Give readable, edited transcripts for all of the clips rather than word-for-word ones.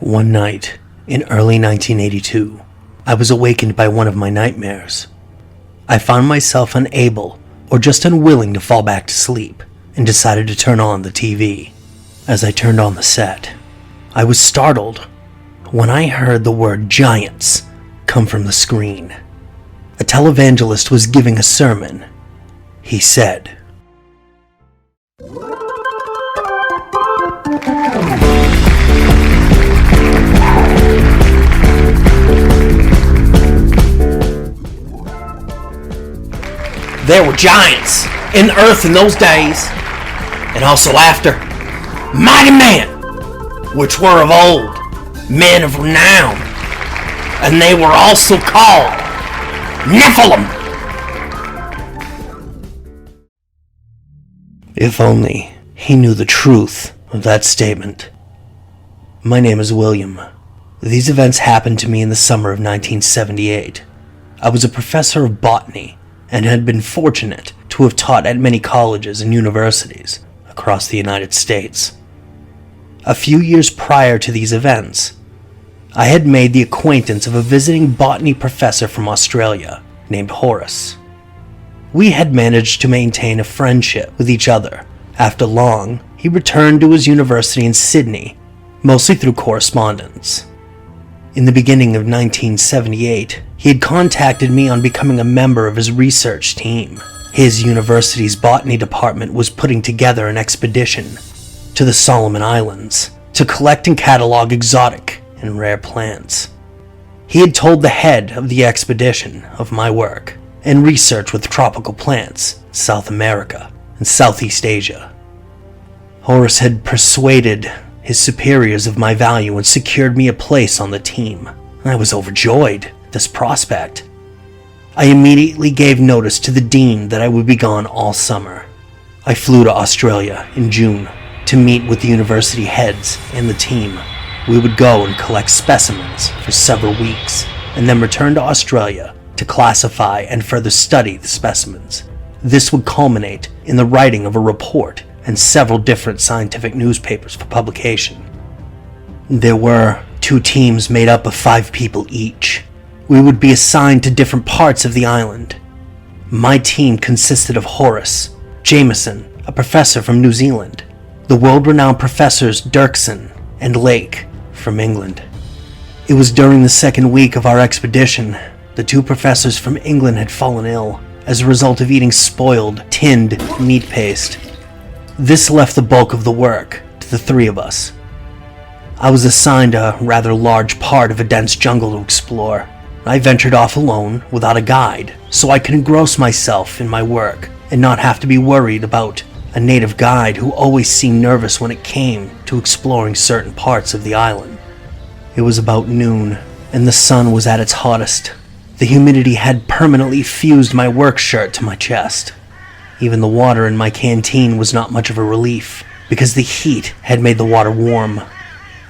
One night, in early 1982, I was awakened by one of my nightmares. I found myself unable or just unwilling to fall back to sleep and decided to turn on the TV. As I turned on the set, I was startled when I heard the word giants come from the screen. A televangelist was giving a sermon. He said, "There were giants in the earth in those days, and also after, mighty men, which were of old, men of renown, and they were also called Nephilim." If only he knew the truth of that statement. My name is William. These events happened to me in the summer of 1978. I was a professor of botany and had been fortunate to have taught at many colleges and universities across the United States. A few years prior to these events, I had made the acquaintance of a visiting botany professor from Australia named Horace. We had managed to maintain a friendship with each other. After long, he returned to his university in Sydney, mostly through correspondence. In the beginning of 1978, he had contacted me on becoming a member of his research team. His university's botany department was putting together an expedition to the Solomon Islands to collect and catalog exotic and rare plants. He had told the head of the expedition of my work and research with tropical plants in South America and Southeast Asia. Horace had persuaded his superiors of my value and secured me a place on the team. I was overjoyed at this prospect. I immediately gave notice to the dean that I would be gone all summer. I flew to Australia in June to meet with the university heads and the team. We would go and collect specimens for several weeks and then return to Australia to classify and further study the specimens. This would culminate in the writing of a report and several different scientific newspapers for publication. There were 2 teams made up of 5 people each. We would be assigned to different parts of the island. My team consisted of Horace, Jameson, a professor from New Zealand, the world-renowned professors Dirksen and Lake from England. It was during the second week of our expedition. The 2 professors from England had fallen ill as a result of eating spoiled, tinned meat paste. This left the bulk of the work to the 3 of us. I was assigned a rather large part of a dense jungle to explore. I ventured off alone without a guide, so I could engross myself in my work and not have to be worried about a native guide who always seemed nervous when it came to exploring certain parts of the island. It was about noon, and the sun was at its hottest. The humidity had permanently fused my work shirt to my chest. Even the water in my canteen was not much of a relief, because the heat had made the water warm.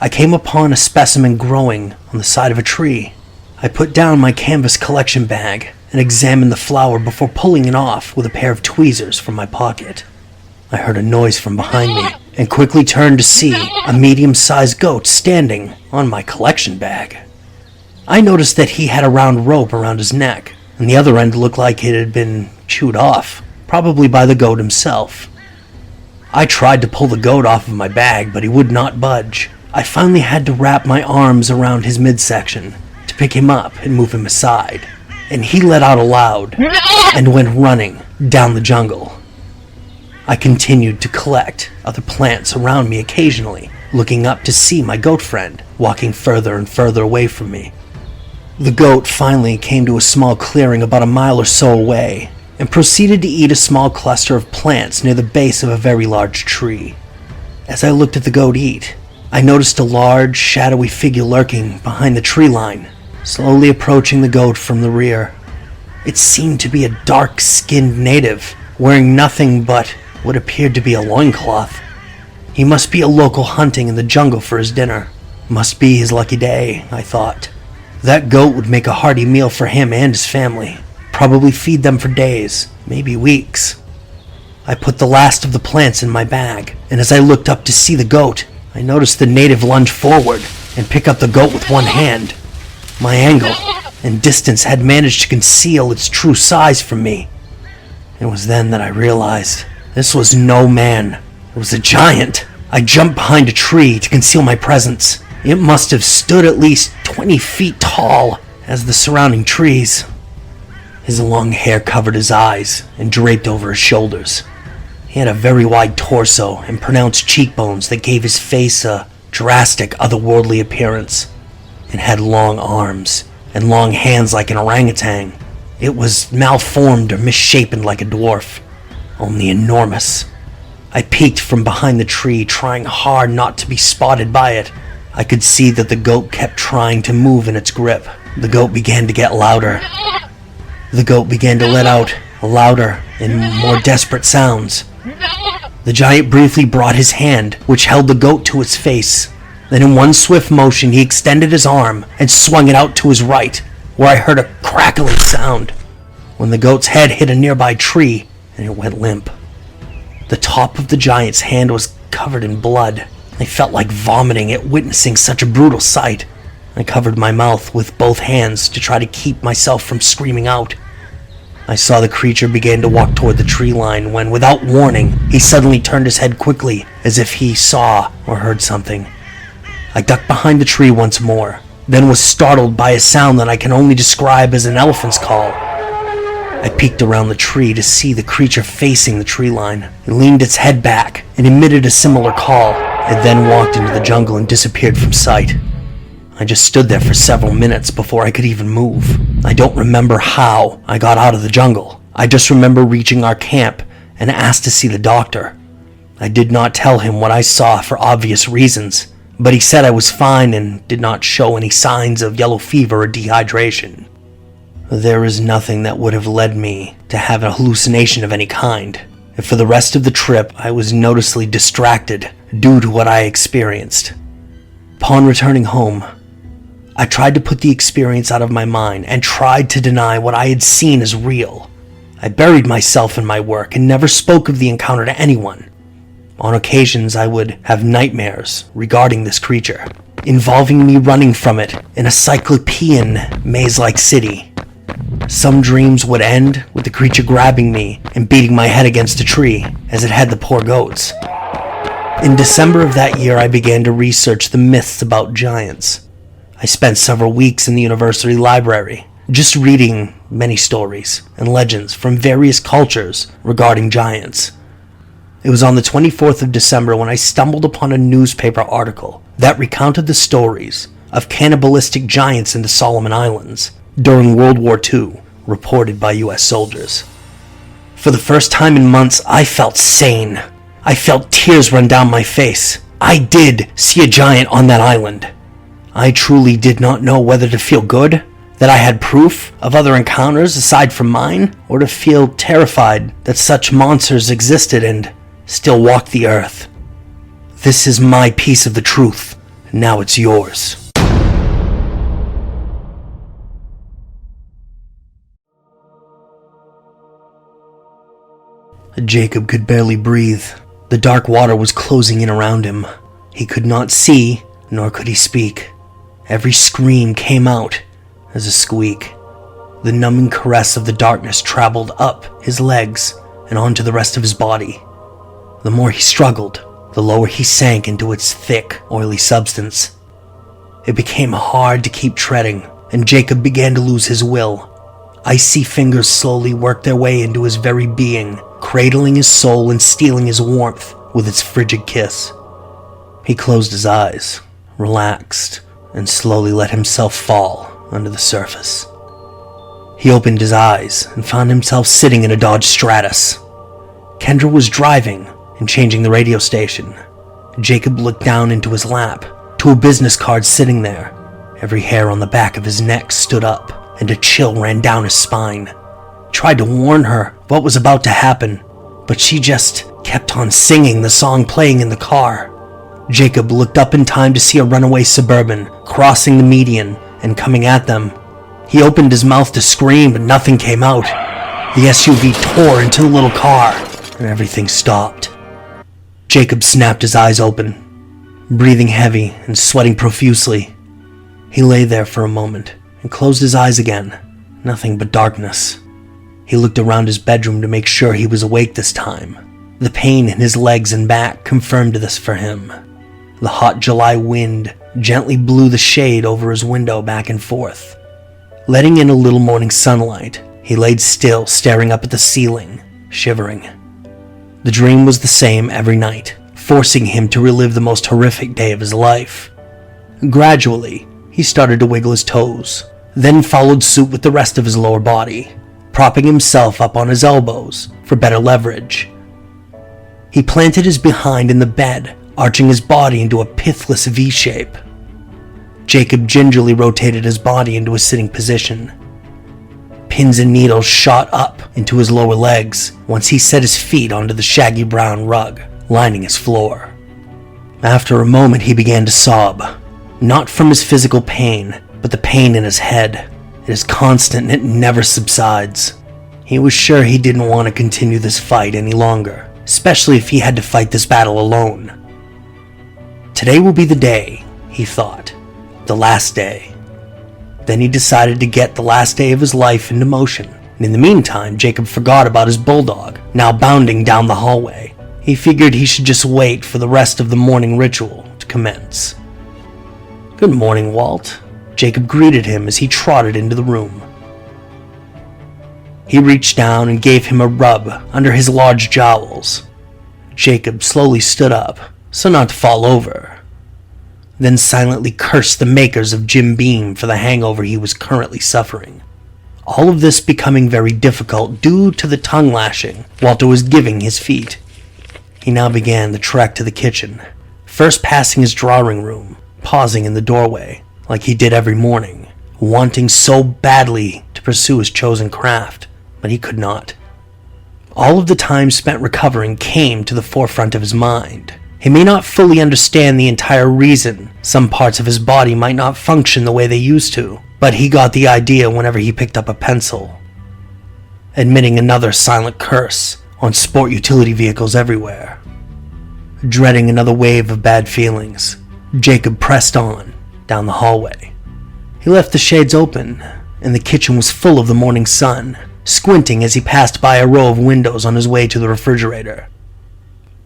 I came upon a specimen growing on the side of a tree. I put down my canvas collection bag and examined the flower before pulling it off with a pair of tweezers from my pocket. I heard a noise from behind me and quickly turned to see a medium-sized goat standing on my collection bag. I noticed that he had a round rope around his neck, and the other end looked like it had been chewed off, probably by the goat himself. I tried to pull the goat off of my bag, but he would not budge. I finally had to wrap my arms around his midsection to pick him up and move him aside, and he let out a loud and went running down the jungle. I continued to collect other plants around me occasionally, looking up to see my goat friend walking further and further away from me. The goat finally came to a small clearing about a mile or so away and proceeded to eat a small cluster of plants near the base of a very large tree. As I looked at the goat eat, I noticed a large, shadowy figure lurking behind the tree line, slowly approaching the goat from the rear. It seemed to be a dark-skinned native, wearing nothing but what appeared to be a loincloth. He must be a local hunting in the jungle for his dinner. Must be his lucky day, I thought. That goat would make a hearty meal for him and his family. Probably feed them for days, maybe weeks. I put the last of the plants in my bag, and as I looked up to see the goat, I noticed the native lunge forward and pick up the goat with one hand. My angle and distance had managed to conceal its true size from me. It was then that I realized this was no man. It was a giant. I jumped behind a tree to conceal my presence. It must have stood at least 20 feet tall as the surrounding trees. His long hair covered his eyes and draped over his shoulders. He had a very wide torso and pronounced cheekbones that gave his face a drastic, otherworldly appearance, and had long arms and long hands like an orangutan. It was malformed or misshapen like a dwarf, only enormous. I peeked from behind the tree, trying hard not to be spotted by it. I could see that the goat kept trying to move in its grip. The goat began to get louder. The goat began to let out louder and more desperate sounds. The giant briefly brought his hand, which held the goat to its face. Then in one swift motion, he extended his arm and swung it out to his right, where I heard a crackling sound when the goat's head hit a nearby tree and it went limp. The top of the giant's hand was covered in blood. I felt like vomiting at witnessing such a brutal sight. I covered my mouth with both hands to try to keep myself from screaming out. I saw the creature begin to walk toward the tree line when, without warning, he suddenly turned his head quickly as if he saw or heard something. I ducked behind the tree once more, then was startled by a sound that I can only describe as an elephant's call. I peeked around the tree to see the creature facing the tree line. It leaned its head back and emitted a similar call. It then walked into the jungle and disappeared from sight. I just stood there for several minutes before I could even move. I don't remember how I got out of the jungle. I just remember reaching our camp and asked to see the doctor. I did not tell him what I saw for obvious reasons, but he said I was fine and did not show any signs of yellow fever or dehydration. There is nothing that would have led me to have a hallucination of any kind, and for the rest of the trip I was noticeably distracted due to what I experienced. Upon returning home, I tried to put the experience out of my mind and tried to deny what I had seen as real. I buried myself in my work and never spoke of the encounter to anyone. On occasions, I would have nightmares regarding this creature, involving me running from it in a cyclopean maze-like city. Some dreams would end with the creature grabbing me and beating my head against a tree, as it had the poor goats. In December of that year, I began to research the myths about giants. I spent several weeks in the university library, just reading many stories and legends from various cultures regarding giants. It was on the 24th of December when I stumbled upon a newspaper article that recounted the stories of cannibalistic giants in the Solomon Islands during World War II, reported by U.S. soldiers. For the first time in months, I felt sane. I felt tears run down my face. I did see a giant on that island. I truly did not know whether to feel good that I had proof of other encounters aside from mine, or to feel terrified that such monsters existed and still walked the earth. This is my piece of the truth. Now it's yours. Jacob could barely breathe. The dark water was closing in around him. He could not see, nor could he speak. Every scream came out as a squeak. The numbing caress of the darkness traveled up his legs and onto the rest of his body. The more he struggled, the lower he sank into its thick, oily substance. It became hard to keep treading, and Jacob began to lose his will. Icy fingers slowly worked their way into his very being, cradling his soul and stealing his warmth with its frigid kiss. He closed his eyes, relaxed, and slowly let himself fall under the surface. He opened his eyes and found himself sitting in a Dodge Stratus. Kendra was driving and changing the radio station. Jacob looked down into his lap to a business card sitting there. Every hair on the back of his neck stood up, and a chill ran down his spine. He tried to warn her what was about to happen, but she just kept on singing the song playing in the car. Jacob looked up in time to see a runaway Suburban crossing the median and coming at them. He opened his mouth to scream, but nothing came out. The SUV tore into the little car, and everything stopped. Jacob snapped his eyes open. breathing heavy and sweating profusely. He lay there for a moment and closed his eyes again. Nothing but darkness. He looked around his bedroom to make sure he was awake this time. The pain in his legs and back confirmed this for him. The hot July wind gently blew the shade over his window back and forth. Letting in a little morning sunlight, he laid still, staring up at the ceiling, shivering. The dream was the same every night, forcing him to relive the most horrific day of his life. Gradually, he started to wiggle his toes, then followed suit with the rest of his lower body, propping himself up on his elbows for better leverage. He planted his behind in the bed, arching his body into a pithless V shape. Jacob gingerly rotated his body into a sitting position. Pins and needles shot up into his lower legs once he set his feet onto the shaggy brown rug lining his floor. After a moment, he began to sob, not from his physical pain, but the pain in his head. It is constant and it never subsides. He was sure he didn't want to continue this fight any longer, especially if he had to fight this battle alone. Today will be the day, he thought. The last day. Then he decided to get the last day of his life into motion. And in the meantime, Jacob forgot about his bulldog, now bounding down the hallway. He figured he should just wait for the rest of the morning ritual to commence. "Good morning, Walt," Jacob greeted him as he trotted into the room. He reached down and gave him a rub under his large jowls. Jacob slowly stood up, so not to fall over, then silently cursed the makers of Jim Beam for the hangover he was currently suffering. All of this becoming very difficult due to the tongue lashing Walter was giving his feet. He now began the trek to the kitchen, first passing his drawing room, pausing in the doorway, like he did every morning, wanting so badly to pursue his chosen craft, but he could not. All of the time spent recovering came to the forefront of his mind. He may not fully understand the entire reason some parts of his body might not function the way they used to, but he got the idea whenever he picked up a pencil. Admitting another silent curse on sport utility vehicles everywhere. Dreading another wave of bad feelings, Jacob pressed on down the hallway. He left the shades open, and the kitchen was full of the morning sun, squinting as he passed by a row of windows on his way to the refrigerator.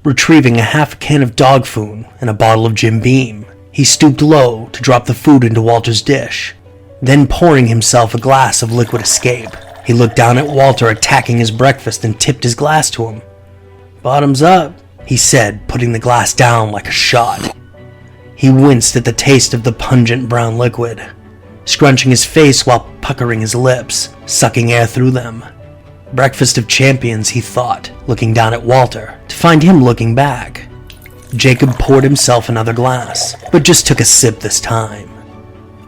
Retrieving a half can of dog food and a bottle of Jim Beam, he stooped low to drop the food into Walter's dish. Then pouring himself a glass of liquid escape, he looked down at Walter attacking his breakfast and tipped his glass to him. "Bottoms up," he said, putting the glass down like a shot. He winced at the taste of the pungent brown liquid, scrunching his face while puckering his lips, sucking air through them. Breakfast of champions, he thought, looking down at Walter, to find him looking back. Jacob poured himself another glass, but just took a sip this time.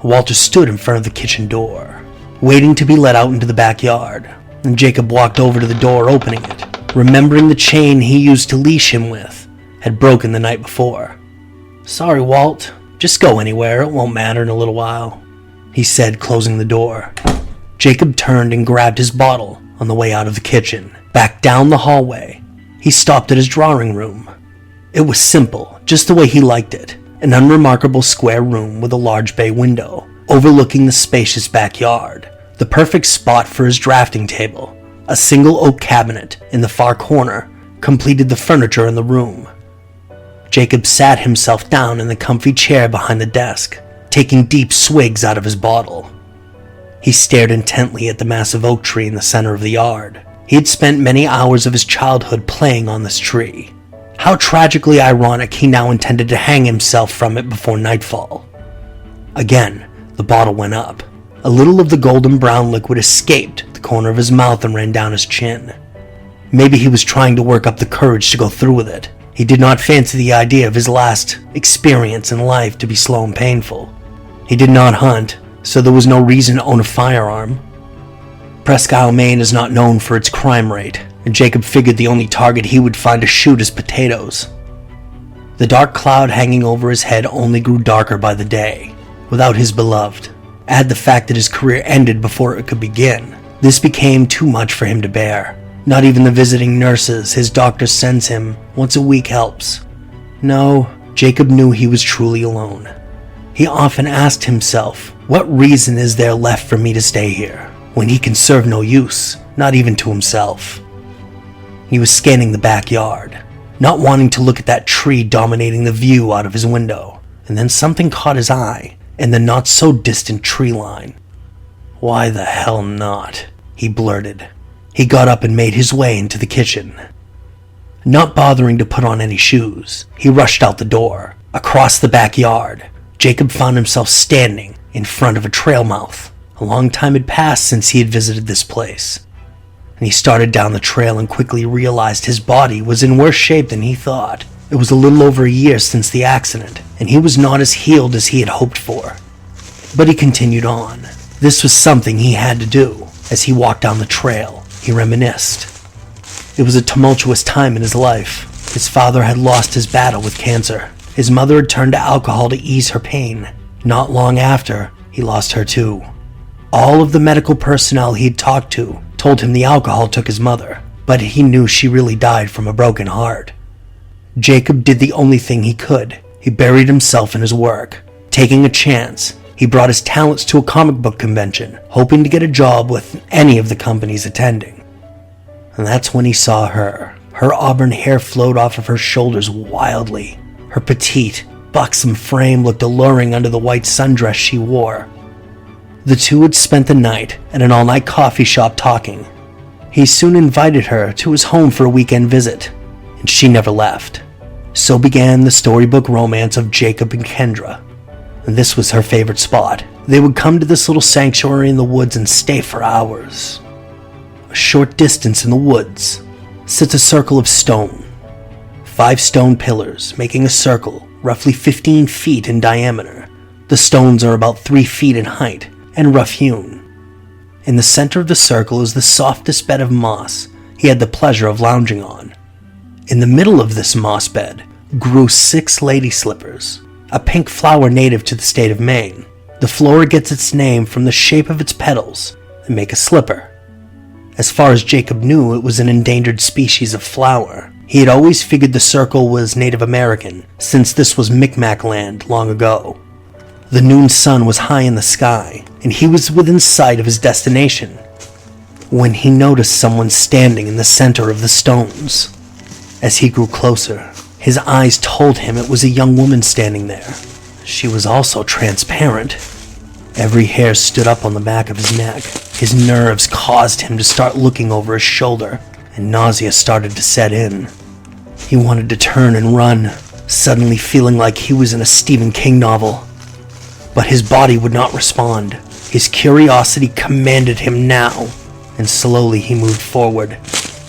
Walter stood in front of the kitchen door, waiting to be let out into the backyard, and Jacob walked over to the door, opening it, remembering the chain he used to leash him with had broken the night before. "Sorry, Walt. Just go anywhere. It won't matter in a little while," he said, closing the door. Jacob turned and grabbed his bottle on the way out of the kitchen. Back down the hallway, he stopped at his drawing room. It was simple, just the way he liked it. An unremarkable square room with a large bay window, overlooking the spacious backyard. The perfect spot for his drafting table. A single oak cabinet in the far corner completed the furniture in the room. Jacob sat himself down in the comfy chair behind the desk, taking deep swigs out of his bottle. He stared intently at the massive oak tree in the center of the yard. He had spent many hours of his childhood playing on this tree. How tragically ironic he now intended to hang himself from it before nightfall. Again, the bottle went up. A little of the golden brown liquid escaped the corner of his mouth and ran down his chin. Maybe he was trying to work up the courage to go through with it. He did not fancy the idea of his last experience in life to be slow and painful. He did not hunt, so there was no reason to own a firearm. Presque Isle, Maine is not known for its crime rate, and Jacob figured the only target he would find to shoot is potatoes. The dark cloud hanging over his head only grew darker by the day. Without his beloved, add the fact that his career ended before it could begin. This became too much for him to bear. Not even the visiting nurses his doctor sends him once a week helps. No, Jacob knew he was truly alone. He often asked himself, what reason is there left for me to stay here, when he can serve no use, not even to himself? He was scanning the backyard, not wanting to look at that tree dominating the view out of his window, and then something caught his eye in the not-so-distant tree line. "Why the hell not?" he blurted. He got up and made his way into the kitchen. Not bothering to put on any shoes, he rushed out the door. Across the backyard, Jacob found himself standing in front of a trail mouth. A long time had passed since he had visited this place, and he started down the trail and quickly realized his body was in worse shape than he thought. It was a little over a year since the accident, and he was not as healed as he had hoped for. But he continued on. This was something he had to do. As he walked down the trail, he reminisced. It was a tumultuous time in his life. His father had lost his battle with cancer. His mother had turned to alcohol to ease her pain. Not long after, he lost her too. All of the medical personnel he'd talked to told him the alcohol took his mother, but he knew she really died from a broken heart. Jacob did the only thing he could. He buried himself in his work. Taking a chance, he brought his talents to a comic book convention, hoping to get a job with any of the companies attending. And that's when he saw her. Her auburn hair flowed off of her shoulders wildly. Her petite, buxom frame looked alluring under the white sundress she wore. The two had spent the night at an all-night coffee shop talking. He soon invited her to his home for a weekend visit, and she never left. So began the storybook romance of Jacob and Kendra. And this was her favorite spot. They would come to this little sanctuary in the woods and stay for hours. A short distance in the woods sits a circle of stone. 5 stone pillars making a circle roughly 15 feet in diameter. The stones are about 3 feet in height and rough-hewn. In the center of the circle is the softest bed of moss he had the pleasure of lounging on. In the middle of this moss bed grew 6 lady slippers, a pink flower native to the state of Maine. The flower gets its name from the shape of its petals that make a slipper. As far as Jacob knew, it was an endangered species of flower. He had always figured the circle was Native American, since this was Micmac land long ago. The noon sun was high in the sky, and he was within sight of his destination, when he noticed someone standing in the center of the stones. As he grew closer, his eyes told him it was a young woman standing there. She was also transparent. Every hair stood up on the back of his neck. His nerves caused him to start looking over his shoulder, and nausea started to set in. He wanted to turn and run, suddenly feeling like he was in a Stephen King novel. But his body would not respond. His curiosity commanded him now, and slowly he moved forward,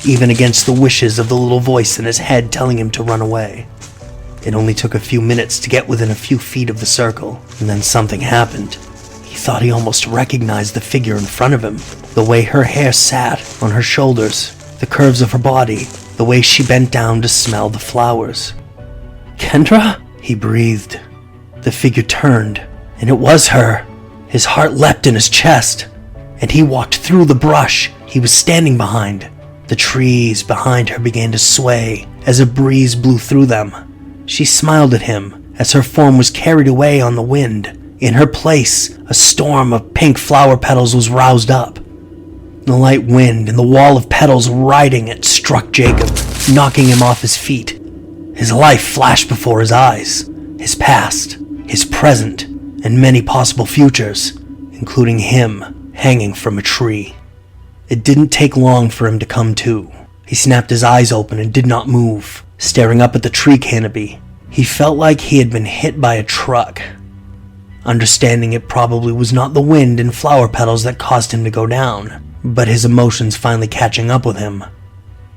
even against the wishes of the little voice in his head telling him to run away. It only took a few minutes to get within a few feet of the circle, and then something happened. He thought he almost recognized the figure in front of him, the way her hair sat on her shoulders, the curves of her body, the way she bent down to smell the flowers. "Kendra?" he breathed. The figure turned, and it was her. His heart leapt in his chest, and he walked through the brush he was standing behind. The trees behind her began to sway as a breeze blew through them. She smiled at him as her form was carried away on the wind. In her place, a storm of pink flower petals was roused up. The light wind and the wall of petals riding it struck Jacob, knocking him off his feet. His life flashed before his eyes, his past, his present, and many possible futures, including him hanging from a tree. It didn't take long for him to come to. He snapped his eyes open and did not move, staring up at the tree canopy. He felt like he had been hit by a truck. Understanding it probably was not the wind and flower petals that caused him to go down, but his emotions finally catching up with him.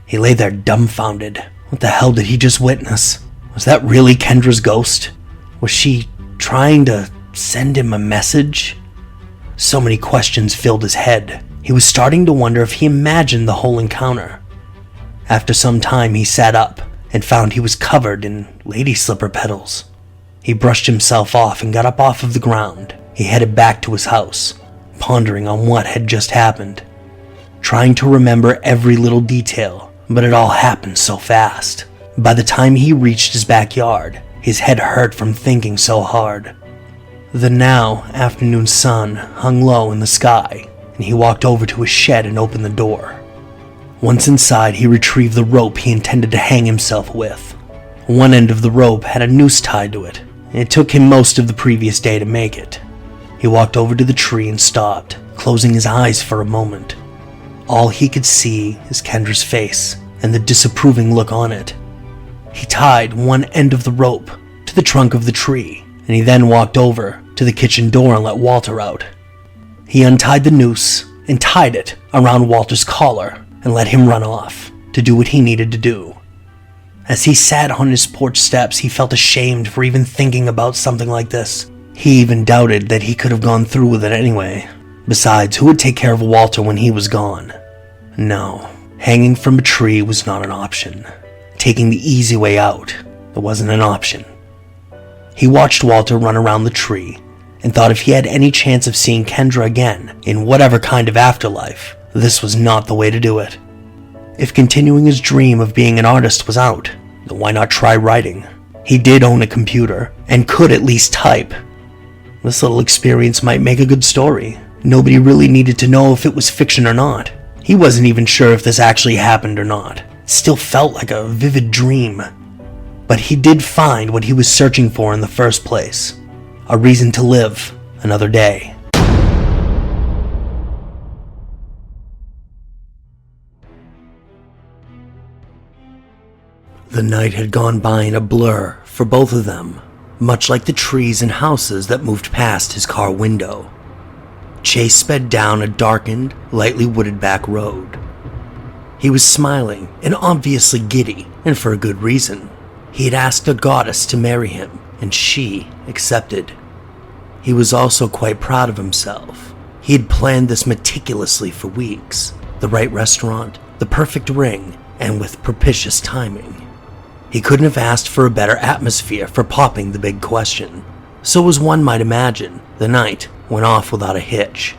He lay there dumbfounded. What the hell did he just witness? Was that really Kendra's ghost? Was she trying to send him a message? So many questions filled his head. He was starting to wonder if he imagined the whole encounter. After some time, he sat up and found he was covered in lady slipper petals. He brushed himself off and got up off of the ground. He headed back to his house, pondering on what had just happened, trying to remember every little detail, but it all happened so fast. By the time he reached his backyard, His head hurt from thinking so hard. The now afternoon sun hung low in the sky, and he walked over to his shed and opened the door. Once inside, he retrieved the rope he intended to hang himself with. One end of the rope had a noose tied to it, and it took him most of the previous day to make it. He walked over to the tree and stopped, closing his eyes for a moment. All he could see is Kendra's face and the disapproving look on it. He tied one end of the rope to the trunk of the tree, and he then walked over to the kitchen door and let Walter out. He untied the noose and tied it around Walter's collar and let him run off to do what he needed to do. As he sat on his porch steps, he felt ashamed for even thinking about something like this. He even doubted that he could have gone through with it anyway. Besides, who would take care of Walter when he was gone? No, hanging from a tree was not an option. Taking the easy way out, it wasn't an option. He watched Walter run around the tree and thought if he had any chance of seeing Kendra again in whatever kind of afterlife, this was not the way to do it. If continuing his dream of being an artist was out, then why not try writing? He did own a computer and could at least type. This little experience might make a good story. Nobody really needed to know if it was fiction or not. He wasn't even sure if this actually happened or not. It still felt like a vivid dream. But he did find what he was searching for in the first place. A reason to live another day. The night had gone by in a blur for both of them, much like the trees and houses that moved past his car window. Chase sped down a darkened, lightly wooded back road. He was smiling and obviously giddy, and for a good reason. He had asked a goddess to marry him, and she accepted. He was also quite proud of himself. He had planned this meticulously for weeks. The right restaurant, the perfect ring, and with propitious timing. He couldn't have asked for a better atmosphere for popping the big question. So as one might imagine, the night went off without a hitch.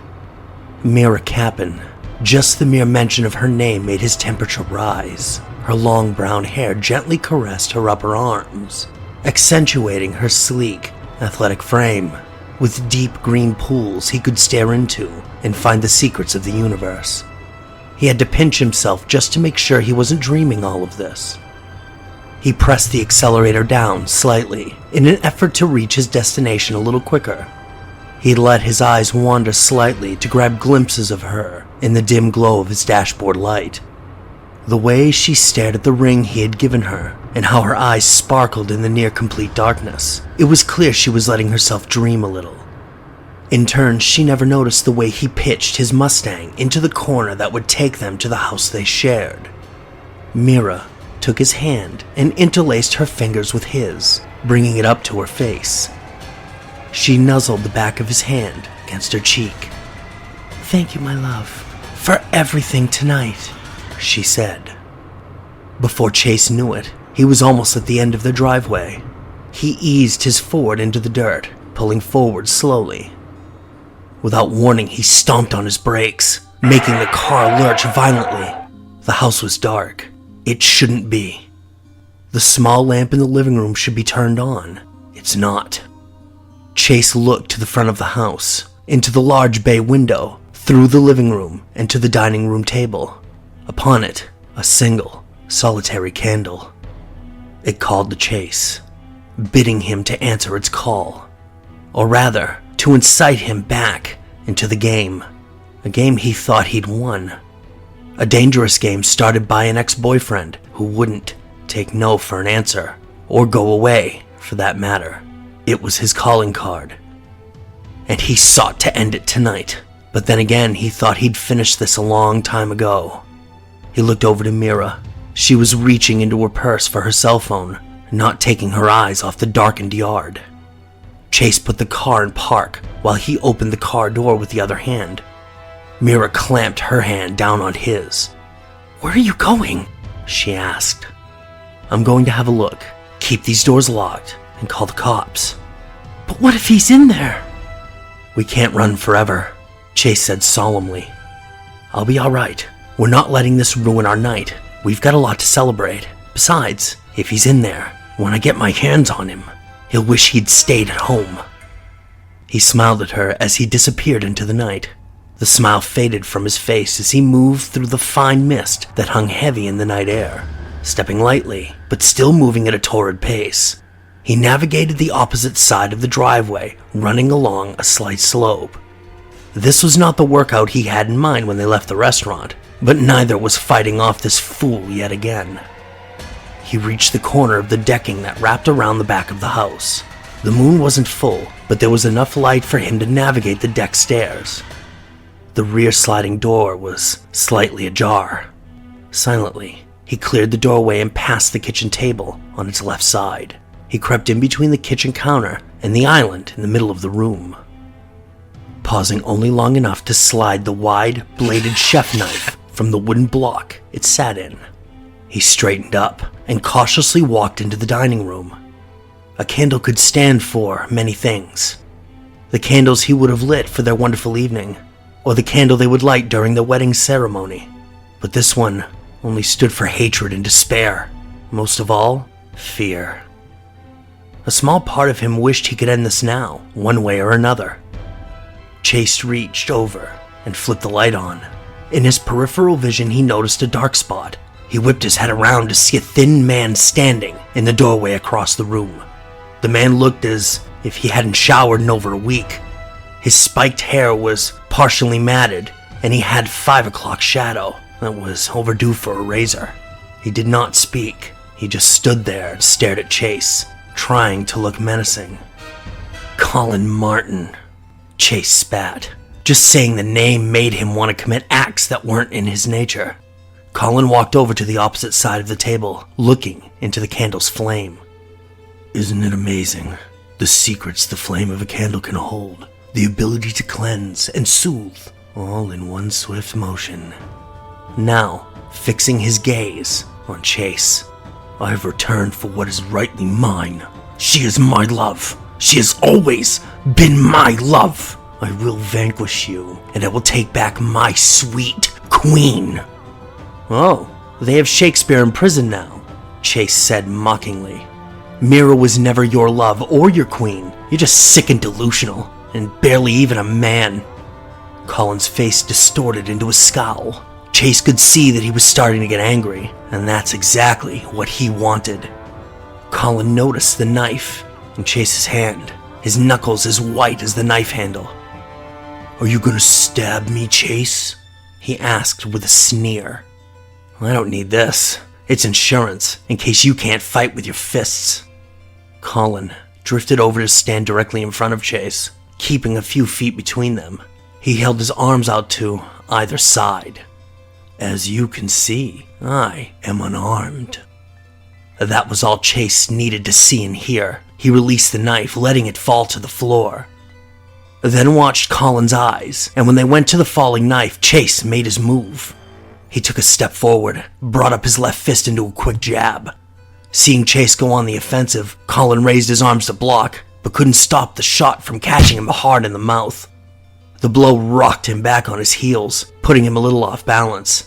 Mira Capin. Just the mere mention of her name made his temperature rise. Her long brown hair gently caressed her upper arms, accentuating her sleek, athletic frame. With deep green pools he could stare into and find the secrets of the universe. He had to pinch himself just to make sure he wasn't dreaming all of this. He pressed the accelerator down slightly in an effort to reach his destination a little quicker. He let his eyes wander slightly to grab glimpses of her in the dim glow of his dashboard light. The way she stared at the ring he had given her, and how her eyes sparkled in the near-complete darkness, it was clear she was letting herself dream a little. In turn, she never noticed the way he pitched his Mustang into the corner that would take them to the house they shared. Mira took his hand and interlaced her fingers with his, bringing it up to her face. She nuzzled the back of his hand against her cheek. "Thank you, my love, for everything tonight," she said. Before Chase knew it, he was almost at the end of the driveway. He eased his Ford into the dirt, pulling forward slowly. Without warning, he stomped on his brakes, making the car lurch violently. The house was dark. It shouldn't be. The small lamp in the living room should be turned on. It's not. Chase looked to the front of the house, into the large bay window, through the living room, and to the dining room table. Upon it, a single, solitary candle. It called to Chase, bidding him to answer its call. Or rather, to incite him back into the game. A game he thought he'd won. A dangerous game started by an ex-boyfriend who wouldn't take no for an answer, or go away, for that matter. It was his calling card. And he sought to end it tonight, but then again he thought he'd finished this a long time ago. He looked over to Mira. She was reaching into her purse for her cell phone, not taking her eyes off the darkened yard. Chase put the car in park while he opened the car door with the other hand. Mira clamped her hand down on his. "Where are you going?" she asked. "I'm going to have a look, keep these doors locked, and call the cops." "But what if he's in there?" "We can't run forever," Chase said solemnly. "I'll be all right. We're not letting this ruin our night. We've got a lot to celebrate. Besides, if he's in there, When I get my hands on him, he'll wish he'd stayed at home." He smiled at her as he disappeared into the night. The smile faded from his face as he moved through the fine mist that hung heavy in the night air, stepping lightly, but still moving at a torrid pace. He navigated the opposite side of the driveway, running along a slight slope. This was not the workout he had in mind when they left the restaurant, but neither was fighting off this fool yet again. He reached the corner of the decking that wrapped around the back of the house. The moon wasn't full, but there was enough light for him to navigate the deck stairs. The rear sliding door was slightly ajar. Silently, he cleared the doorway and passed the kitchen table on its left side. He crept in between the kitchen counter and the island in the middle of the room, pausing only long enough to slide the wide-bladed chef knife from the wooden block it sat in. He straightened up and cautiously walked into the dining room. A candle could stand for many things. The candles he would have lit for their wonderful evening, or the candle they would light during the wedding ceremony. But this one only stood for hatred and despair. Most of all, fear. A small part of him wished he could end this now, one way or another. Chase reached over and flipped the light on. In his peripheral vision, he noticed a dark spot. He whipped his head around to see a thin man standing in the doorway across the room. The man looked as if he hadn't showered in over a week. His spiked hair was partially matted, and he had 5 o'clock shadow that was overdue for a razor. He did not speak. He just stood there and stared at Chase, trying to look menacing. Colin Martin. Chase spat. Just saying the name made him want to commit acts that weren't in his nature. Colin walked over to the opposite side of the table, looking into the candle's flame. "Isn't it amazing? The secrets the flame of a candle can hold. The ability to cleanse and soothe, all in one swift motion." Now, fixing his gaze on Chase. "I have returned for what is rightly mine. She is my love. She has always been my love. I will vanquish you, and I will take back my sweet queen." "Oh, they have Shakespeare in prison now," Chase said mockingly. "Mira was never your love or your queen. You're just sick and delusional, and barely even a man." Colin's face distorted into a scowl. Chase could see that he was starting to get angry, and that's exactly what he wanted. Colin noticed the knife in Chase's hand, his knuckles as white as the knife handle. "Are you gonna stab me, Chase?" he asked with a sneer. "I don't need this. It's insurance, in case you can't fight with your fists." Colin drifted over to stand directly in front of Chase, keeping a few feet between them. He held his arms out to either side. "As you can see, I am unarmed." That was all Chase needed to see and hear. He released the knife, letting it fall to the floor. Then watched Colin's eyes, and when they went to the falling knife, Chase made his move. He took a step forward, brought up his left fist into a quick jab. Seeing Chase go on the offensive, Colin raised his arms to block, but couldn't stop the shot from catching him hard in the mouth. The blow rocked him back on his heels, putting him a little off balance.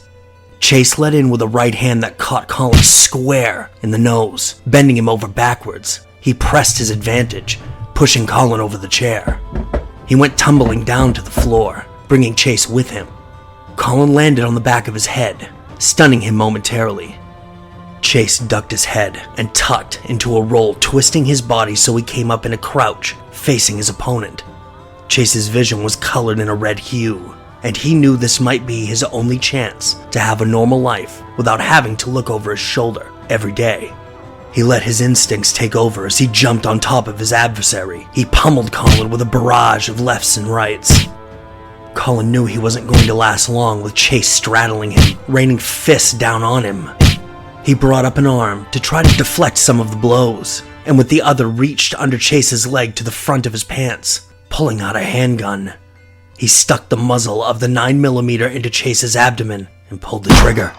Chase let in with a right hand that caught Colin square in the nose, bending him over backwards. He pressed his advantage, pushing Colin over the chair. He went tumbling down to the floor, bringing Chase with him. Colin landed on the back of his head, stunning him momentarily. Chase ducked his head and tucked into a roll, twisting his body so he came up in a crouch, facing his opponent. Chase's vision was colored in a red hue, and he knew this might be his only chance to have a normal life without having to look over his shoulder every day. He let his instincts take over as he jumped on top of his adversary. He pummeled Colin with a barrage of lefts and rights. Colin knew he wasn't going to last long with Chase straddling him, raining fists down on him. He brought up an arm to try to deflect some of the blows, and with the other reached under Chase's leg to the front of his pants, pulling out a handgun. He stuck the muzzle of the 9mm into Chase's abdomen and pulled the trigger.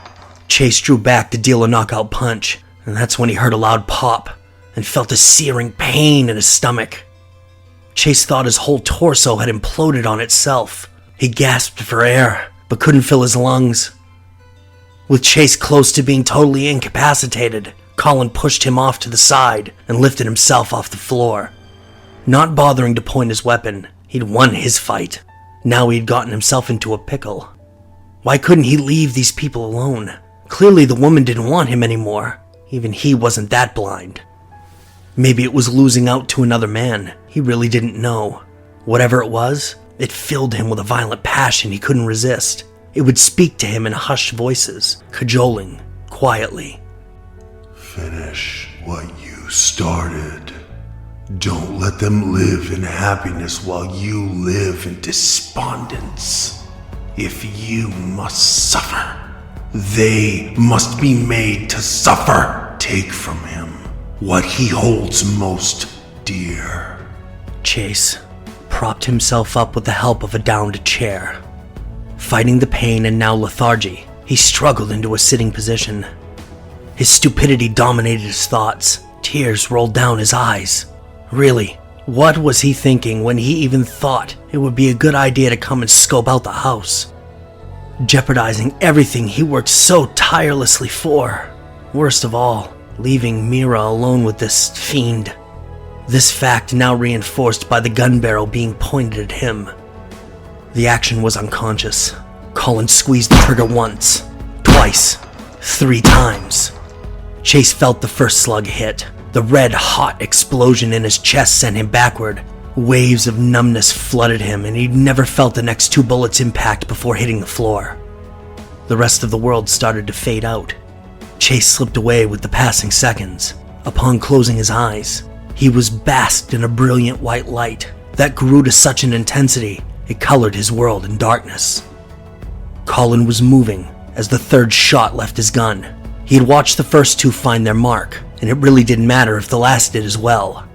Chase drew back to deal a knockout punch, and that's when he heard a loud pop and felt a searing pain in his stomach. Chase thought his whole torso had imploded on itself. He gasped for air, but couldn't fill his lungs. With Chase close to being totally incapacitated, Colin pushed him off to the side and lifted himself off the floor. Not bothering to point his weapon, he'd won his fight. Now he'd gotten himself into a pickle. Why couldn't he leave these people alone? Clearly the woman didn't want him anymore. Even he wasn't that blind. Maybe it was losing out to another man. He really didn't know. Whatever it was, it filled him with a violent passion he couldn't resist. It would speak to him in hushed voices, cajoling, quietly. Finish what you started. Don't let them live in happiness while you live in despondence. If you must suffer, they must be made to suffer. Take from him what he holds most dear. Chase propped himself up with the help of a downed chair. Fighting the pain and now lethargy, he struggled into a sitting position. His stupidity dominated his thoughts. Tears rolled down his eyes. Really, what was he thinking when he even thought it would be a good idea to come and scope out the house? Jeopardizing everything he worked so tirelessly for. Worst of all, leaving Mira alone with this fiend. This fact now reinforced by the gun barrel being pointed at him. The action was unconscious. Colin squeezed the trigger once, twice, 3 times. Chase felt the first slug hit. The red-hot explosion in his chest sent him backward. Waves of numbness flooded him, and he'd never felt the next 2 bullets impact before hitting the floor. The rest of the world started to fade out. Chase slipped away with the passing seconds. Upon closing his eyes, he was basked in a brilliant white light that grew to such an intensity it colored his world in darkness. Colin was moving as the 3rd shot left his gun. He had watched the first 2 find their mark, and it really didn't matter if the last did as well.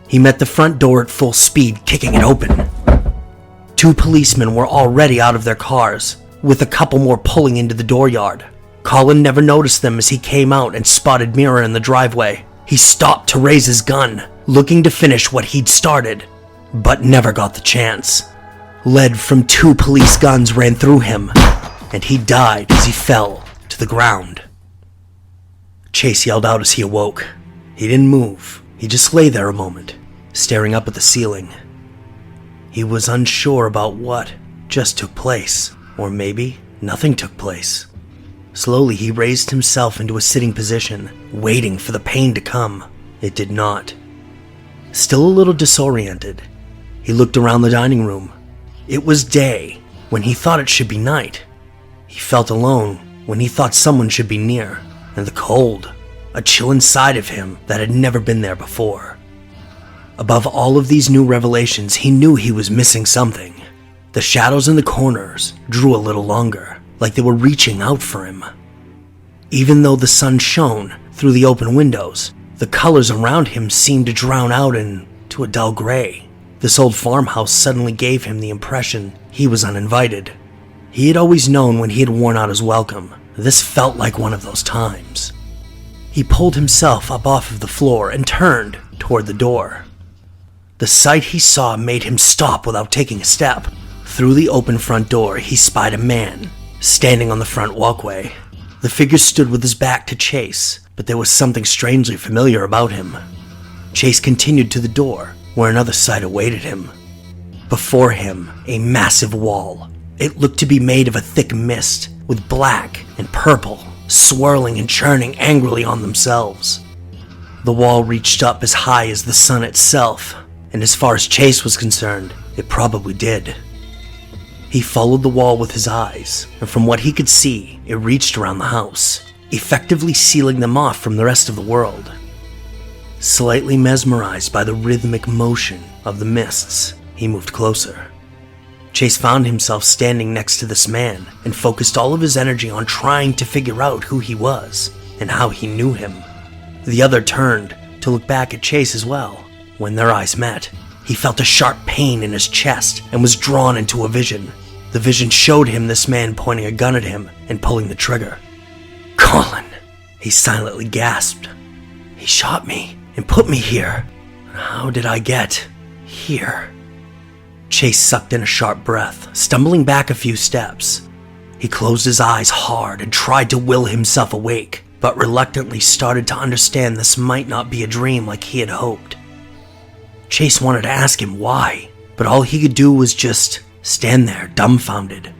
He met the front door at full speed, kicking it open. 2 policemen were already out of their cars, with a couple more pulling into the dooryard. Colin never noticed them as he came out and spotted Mira in the driveway. He stopped to raise his gun, looking to finish what he'd started, but never got the chance. Lead from 2 police guns ran through him, and he died as he fell to the ground. Chase yelled out as he awoke. He didn't move. He just lay there a moment, staring up at the ceiling. He was unsure about what just took place, or maybe nothing took place. Slowly he raised himself into a sitting position, waiting for the pain to come. It did not. Still a little disoriented, he looked around the dining room. It was day when he thought it should be night. He felt alone when he thought someone should be near, and the cold, a chill inside of him that had never been there before. Above all of these new revelations, he knew he was missing something. The shadows in the corners drew a little longer, like they were reaching out for him. Even though the sun shone through the open windows, the colors around him seemed to drown out into a dull gray. This old farmhouse suddenly gave him the impression he was uninvited. He had always known when he had worn out his welcome. This felt like one of those times. He pulled himself up off of the floor and turned toward the door. The sight he saw made him stop without taking a step. Through the open front door, he spied a man standing on the front walkway. The figure stood with his back to Chase, but there was something strangely familiar about him. Chase continued to the door, where another sight awaited him. Before him, a massive wall. It looked to be made of a thick mist, with black and purple swirling and churning angrily on themselves. The wall reached up as high as the sun itself, and as far as Chase was concerned, it probably did. He followed the wall with his eyes, and from what he could see, it reached around the house, effectively sealing them off from the rest of the world. Slightly mesmerized by the rhythmic motion of the mists, he moved closer. Chase found himself standing next to this man and focused all of his energy on trying to figure out who he was and how he knew him. The other turned to look back at Chase as well. When their eyes met, he felt a sharp pain in his chest and was drawn into a vision. The vision showed him this man pointing a gun at him and pulling the trigger. "Colin," he silently gasped. "He shot me and put me here. How did I get here?" Chase sucked in a sharp breath, stumbling back a few steps. He closed his eyes hard and tried to will himself awake, but reluctantly started to understand this might not be a dream like he had hoped. Chase wanted to ask him why, but all he could do was just stand there dumbfounded.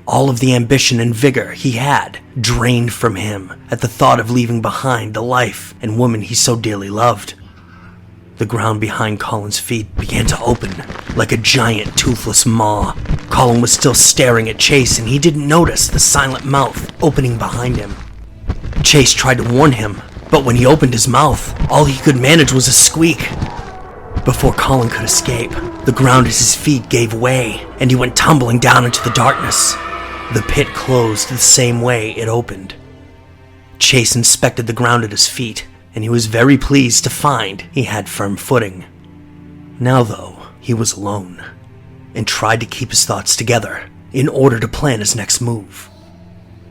All of the ambition and vigor he had drained from him at the thought of leaving behind the life and woman he so dearly loved. The ground behind Colin's feet began to open like a giant toothless maw. Colin was still staring at Chase and he didn't notice the silent mouth opening behind him. Chase tried to warn him, but when he opened his mouth, all he could manage was a squeak. Before Colin could escape, the ground at his feet gave way and he went tumbling down into the darkness. The pit closed the same way it opened. Chase inspected the ground at his feet, and he was very pleased to find he had firm footing. Now, though, he was alone, and tried to keep his thoughts together in order to plan his next move.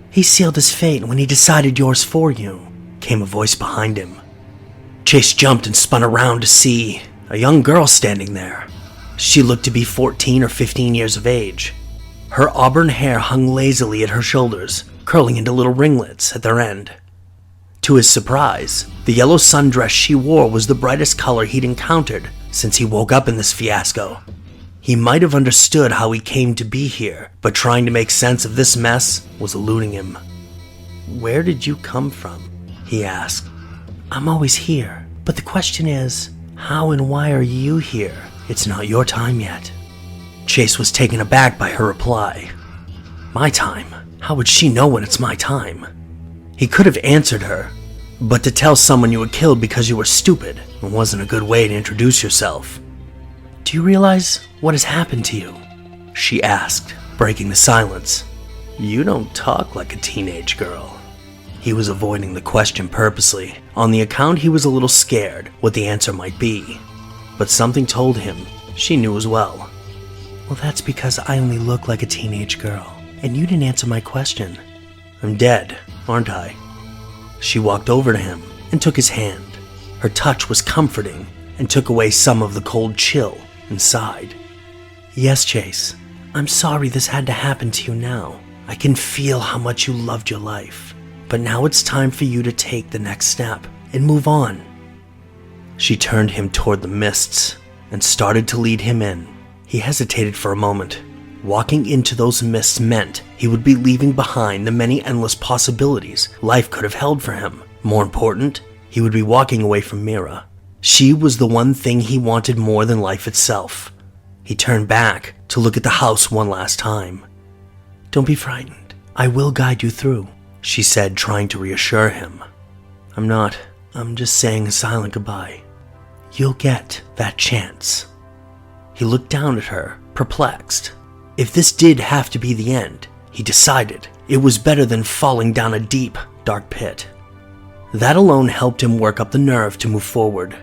"He sealed his fate when he decided yours for you," came a voice behind him. Chase jumped and spun around to see a young girl standing there. She looked to be 14 or 15 years of age. Her auburn hair hung lazily at her shoulders, curling into little ringlets at their end. To his surprise, the yellow sundress she wore was the brightest color he'd encountered since he woke up in this fiasco. He might have understood how he came to be here, but trying to make sense of this mess was eluding him. "Where did you come from?" he asked. "I'm always here, but the question is, how and why are you here? It's not your time yet." Chase was taken aback by her reply. "My time? How would she know when it's my time?" He could have answered her, but to tell someone you were killed because you were stupid wasn't a good way to introduce yourself. "Do you realize what has happened to you?" she asked, breaking the silence. "You don't talk like a teenage girl." He was avoiding the question purposely, on the account he was a little scared what the answer might be, but something told him she knew as well. "Well, that's because I only look like a teenage girl, and you didn't answer my question." "I'm dead, aren't I?" She walked over to him and took his hand. Her touch was comforting and took away some of the cold chill inside. "Yes, Chase. I'm sorry this had to happen to you now. I can feel how much you loved your life. But now it's time for you to take the next step and move on." She turned him toward the mists and started to lead him in. He hesitated for a moment. Walking into those mists meant he would be leaving behind the many endless possibilities life could have held for him. More important, he would be walking away from Mira. She was the one thing he wanted more than life itself. He turned back to look at the house one last time. "Don't be frightened. I will guide you through," she said, trying to reassure him. I'm not. I'm just saying a silent goodbye. You'll get that chance." He looked down at her, perplexed. If this did have to be the end, he decided it was better than falling down a deep, dark pit. That alone helped him work up the nerve to move forward.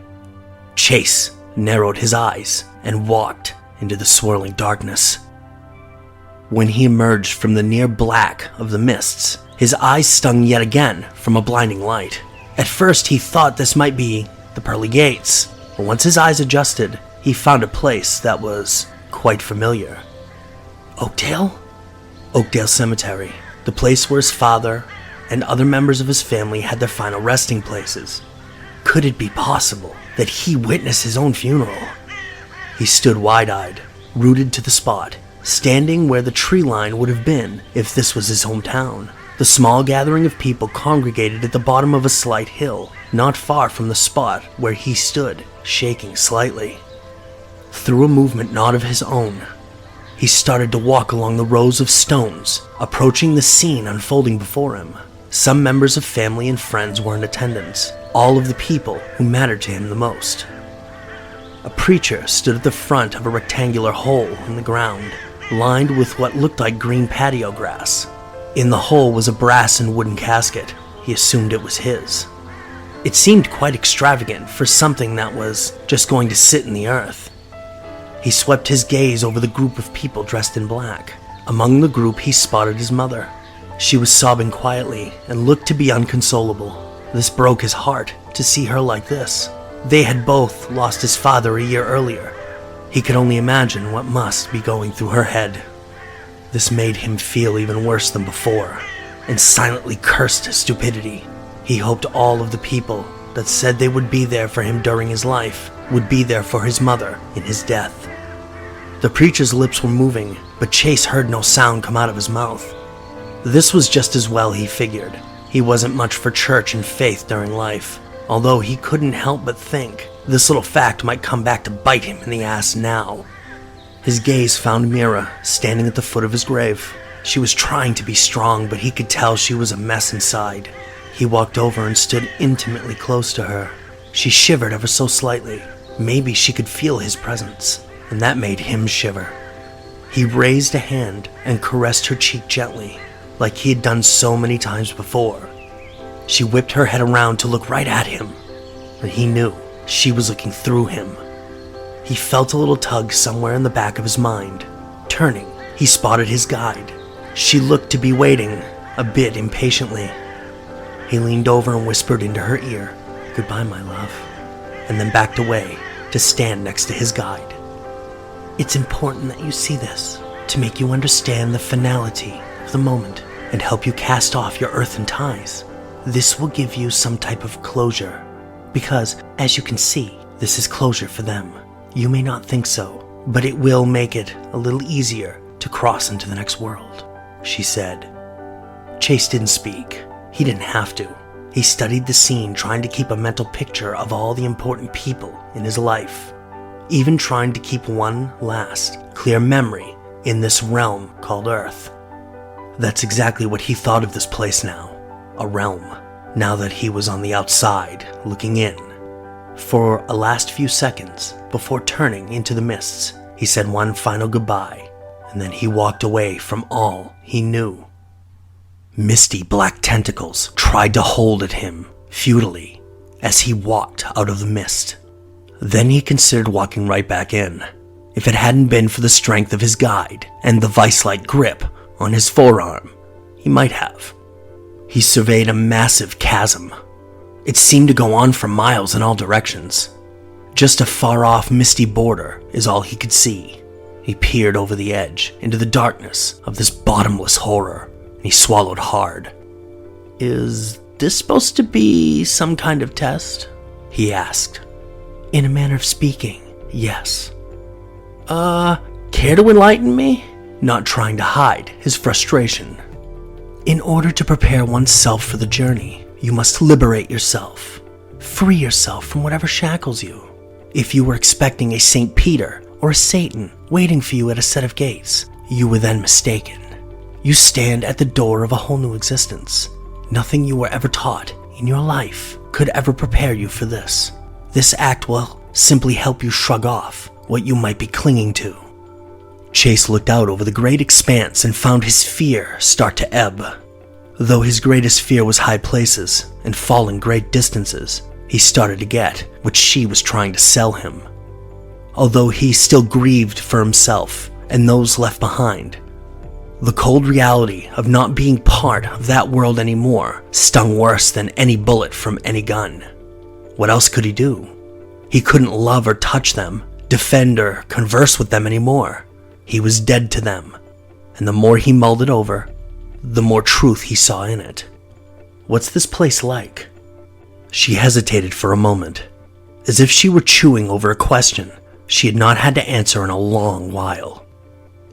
Chase narrowed his eyes and walked into the swirling darkness. When he emerged from the near black of the mists, his eyes stung yet again from a blinding light. At first he thought this might be the pearly gates, but once his eyes adjusted, he found a place that was quite familiar. Oakdale? Oakdale Cemetery, the place where his father and other members of his family had their final resting places. Could it be possible that he witnessed his own funeral? He stood wide-eyed, rooted to the spot, standing where the tree line would have been if this was his hometown. The small gathering of people congregated at the bottom of a slight hill, not far from the spot where he stood, shaking slightly. Through a movement not of his own, he started to walk along the rows of stones, approaching the scene unfolding before him. Some members of family and friends were in attendance, all of the people who mattered to him the most. A preacher stood at the front of a rectangular hole in the ground, lined with what looked like green patio grass. In the hole was a brass and wooden casket. He assumed it was his. It seemed quite extravagant for something that was just going to sit in the earth. He swept his gaze over the group of people dressed in black. Among the group he spotted his mother. She was sobbing quietly and looked to be unconsolable. This broke his heart to see her like this. They had both lost his father a year earlier. He could only imagine what must be going through her head. This made him feel even worse than before, and silently cursed his stupidity. He hoped all of the people that said they would be there for him during his life would be there for his mother in his death. The preacher's lips were moving, but Chase heard no sound come out of his mouth. This was just as well, he figured. He wasn't much for church and faith during life, although he couldn't help but think this little fact might come back to bite him in the ass now. His gaze found Mira standing at the foot of his grave. She was trying to be strong, but he could tell she was a mess inside. He walked over and stood intimately close to her. She shivered ever so slightly. Maybe she could feel his presence, and that made him shiver. He raised a hand and caressed her cheek gently, like he had done so many times before. She whipped her head around to look right at him, and he knew she was looking through him. He felt a little tug somewhere in the back of his mind. Turning, he spotted his guide. She looked to be waiting, a bit impatiently. He leaned over and whispered into her ear, "Goodbye, my love," and then backed away to stand next to his guide. "It's important that you see this, to make you understand the finality of the moment and help you cast off your earthen ties. This will give you some type of closure, because, as you can see, this is closure for them. You may not think so, but it will make it a little easier to cross into the next world," she said. Chase didn't speak. He didn't have to. He studied the scene, trying to keep a mental picture of all the important people in his life, even trying to keep one last, clear memory in this realm called Earth. That's exactly what he thought of this place now, a realm, now that he was on the outside, looking in. For a last few seconds, before turning into the mists, he said one final goodbye, and then he walked away from all he knew. Misty black tentacles tried to hold at him, futilely, as he walked out of the mist. Then he considered walking right back in. If it hadn't been for the strength of his guide and the vice-like grip on his forearm, he might have. He surveyed a massive chasm. It seemed to go on for miles in all directions. Just a far-off misty border is all he could see. He peered over the edge into the darkness of this bottomless horror. He swallowed hard. "Is this supposed to be some kind of test?" he asked. "In a manner of speaking, yes." Care to enlighten me?" Not trying to hide his frustration. "In order to prepare oneself for the journey, you must liberate yourself. Free yourself from whatever shackles you. If you were expecting a St. Peter or a Satan waiting for you at a set of gates, you were then mistaken. You stand at the door of a whole new existence. Nothing you were ever taught in your life could ever prepare you for this. This act will simply help you shrug off what you might be clinging to." Chase looked out over the great expanse and found his fear start to ebb. Though his greatest fear was high places and falling great distances, he started to get what she was trying to sell him. Although he still grieved for himself and those left behind, the cold reality of not being part of that world anymore stung worse than any bullet from any gun. What else could he do? He couldn't love or touch them, defend or converse with them anymore. He was dead to them, and the more he mulled it over, the more truth he saw in it. "What's this place like?" She hesitated for a moment, as if she were chewing over a question she had not had to answer in a long while.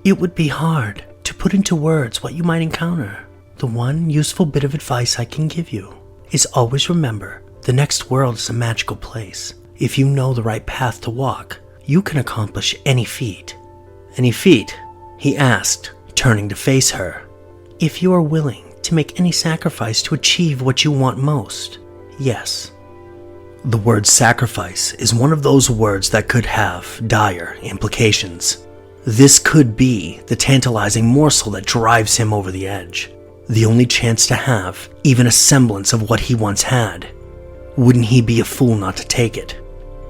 "It would be hard to put into words what you might encounter. The one useful bit of advice I can give you is always remember the next world is a magical place. If you know the right path to walk, you can accomplish any feat." "Any feat?" he asked, turning to face her. "If you are willing to make any sacrifice to achieve what you want most, yes." The word sacrifice is one of those words that could have dire implications. This could be the tantalizing morsel that drives him over the edge. The only chance to have even a semblance of what he once had. Wouldn't he be a fool not to take it?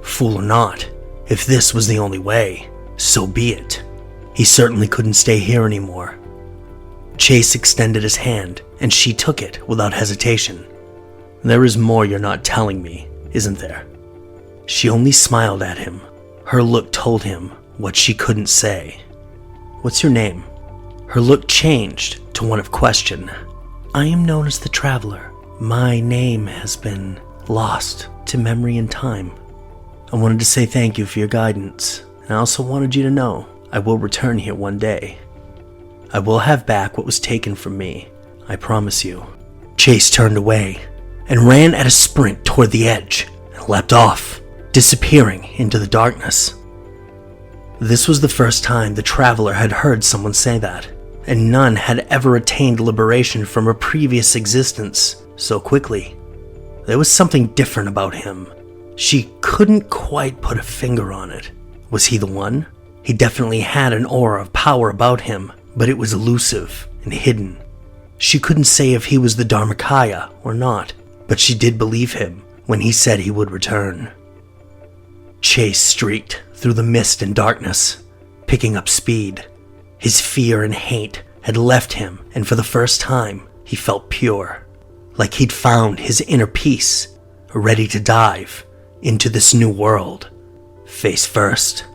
Fool or not, if this was the only way, so be it. He certainly couldn't stay here anymore. Chase extended his hand, and she took it without hesitation. "There is more you're not telling me, isn't there?" She only smiled at him. Her look told him what she couldn't say. "What's your name?" Her look changed to one of question. "I am known as the Traveler. My name has been lost to memory and time. I wanted to say thank you for your guidance, and I also wanted you to know I will return here one day. I will have back what was taken from me, I promise you." Chase turned away and ran at a sprint toward the edge and leapt off, disappearing into the darkness. This was the first time the traveler had heard someone say that, and none had ever attained liberation from a previous existence so quickly. There was something different about him. She couldn't quite put a finger on it. Was he the one? He definitely had an aura of power about him, but it was elusive and hidden. She couldn't say if he was the Dharmakaya or not, but she did believe him when he said he would return. Chase streaked through the mist and darkness, picking up speed. His fear and hate had left him, and for the first time, he felt pure, like he'd found his inner peace, ready to dive into this new world, face first.